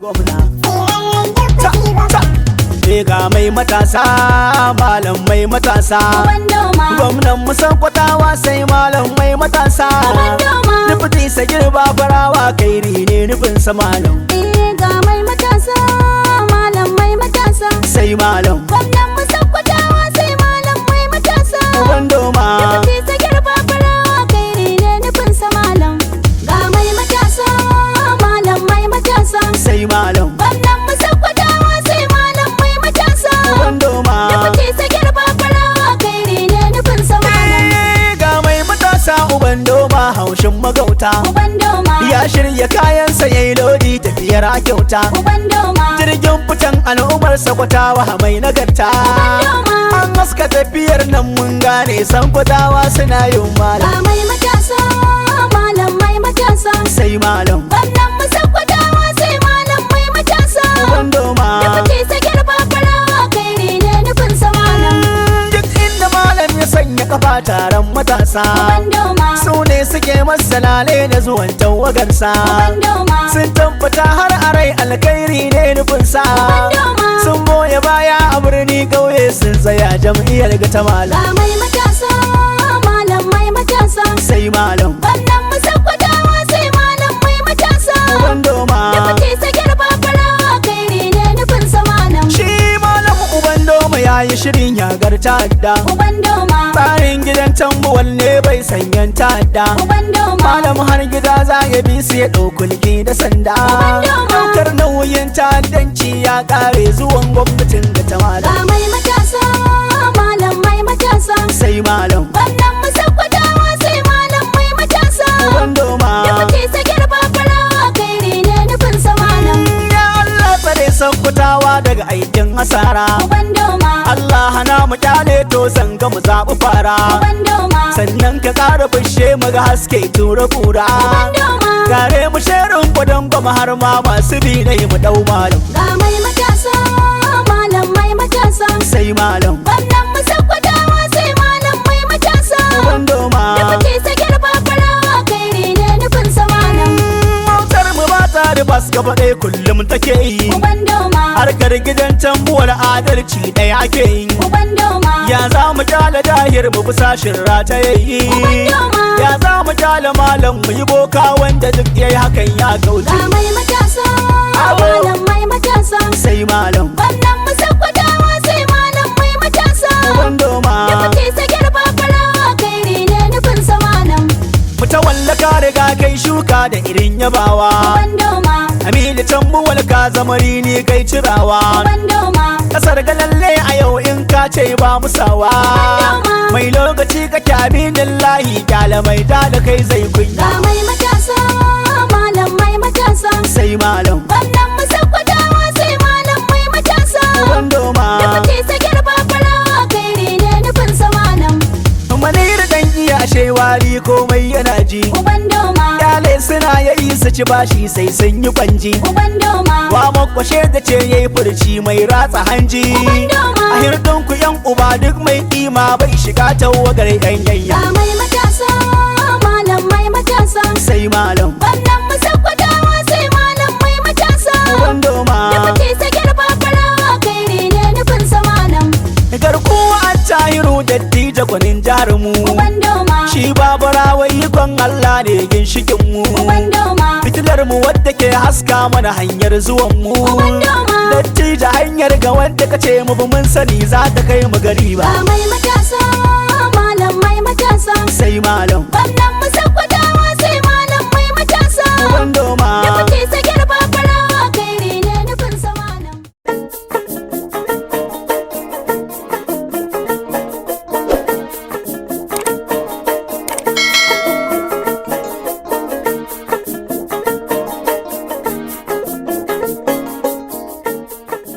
gwamna ga mai matasa malam mai matasa gwamnan musan kwatawa sai malam mai matasa nufi sagir babarawa kairi ne nufin sa malam ga mai matasa malam mai matasa sai malam gwamnan musan kwatawa sai malam mai matasa gwandoma nufi sagir babarawa kairi ne nufin sa malam ga mai matasa malam mai matasa sai malam gwamnan musan kwatawa sai malam mai matasa gwandoma nufi sagir babarawa kairi ne nufin sa malam ga mai matasa uban doma haushin magauta uban doma ya shirya kayansa yayi lodi tafiyar a kyauta uban doma jirgin fitan al'ummar sakwatawa mai nagarta an haska tafiyar nan mun gane san kwatawa suna yin ga malam mai matasa malam mai matasa sai malam gwamnan musan kwatawa sai malam mai matasa gwandoma nufi sagir babarawa kairi ne nufin sa malam duk inda malam ya sanya kafa taron matasa uban doma su ne suke masalale da zuwan tawagarsa uban doma sun tabbata har a rai alkhairi ne nufinsa sun goya baya a birni kauye sun tsaya jam'iyyar ga ta malam ga mai matasa malam mai matasa sai malam gwamnan musan kwatawa sai malam mai matasa gwandoma nufi sagir babarawa kairi ne nufin sa malam shi malam uban doma ya yi shirin yagar ta'adda uban doma tsarin gidan tambuwal ne bai sanyan ta'adda uban doma malam har gida za ya bi su ya ɗaukulki da sanda ɗaukar nauyin ta'addanci ya ƙare zuwan gwamnatin da ta ga malam mai matasa malam mai matasa sai malam gwamnan musan kwatawa sai malam mai matasa gwandoma nufi sagir babarawa kairi ne nufin sa malam ya Allah tsare sankwatawa daga aikin hasara uban doma Allah hana mu kyale to zanga mu zaɓi fara uban doma sannan ka ƙara fushe mu ga haske tura kura doma gare mu sherin gwadon gwama har ma masu bi na yi mu ɗau malam ga mai matasa malam mai matasa sai malam gwamnan musan kwatawa sai malam mai matasa gwandoma nufi sagir babarawa kairi ne nufin sa malam Mautar mu ba ta da bas gaba ɗaya kullum take yi uban doma harkar gidan tambuwar adalci ɗaya ake yi uban doma ya za mu kyale dahir mu bisa shirra ta yayi ya za mu kyale malam mu yi boka wanda duk yayi hakan ya kauce ga mai matasa malam mai matasa sai malam gwamnan musan kwatawa sai malam mai matasa gwandoma nufi sagir babarawa kairi ne nufin sa malam mu ta wallaka riga kai shuka da irin yabawa uban doma amili tambuwal ka zama rini kai cirawa uban doma kasar ga lalle a yau in ka ce ba musawa mai lokaci ka kyaminin lahi kyala mai da kai zai ga kunya mai matasa malam mai matasa sai malam gwamnan musan kwatawa sai malam mai matasa gwandoma nufi sagir babarawa kairi ne nufin sa malam manir dan iya shewari komai yana ji uban doma kyale suna yayi su ci bashi sai sun yi kwanji uban doma wa makwashe da ce yayi furci mai ratsa hanji a hirdin ku yan uba duk mai kima bai shiga tawagar yan yayya ga mai matasa malam mai matasa sai malam gwamnan musan kwatawa sai malam mai matasa gwandoma nufi sagir babarawa kairi ne nufin sa malam garkuwa an tahiru dattija gwanin jarumu uban doma shi babarawa ikon Allah ne ginshikin mu uban doma fitilar mu wadda ke haska mana hanyar zuwan mu doma dattija hanyar ga wanda kace mu ba mun sani za ta kai mu gari ba ga mai matasa malam mai matasa sai malam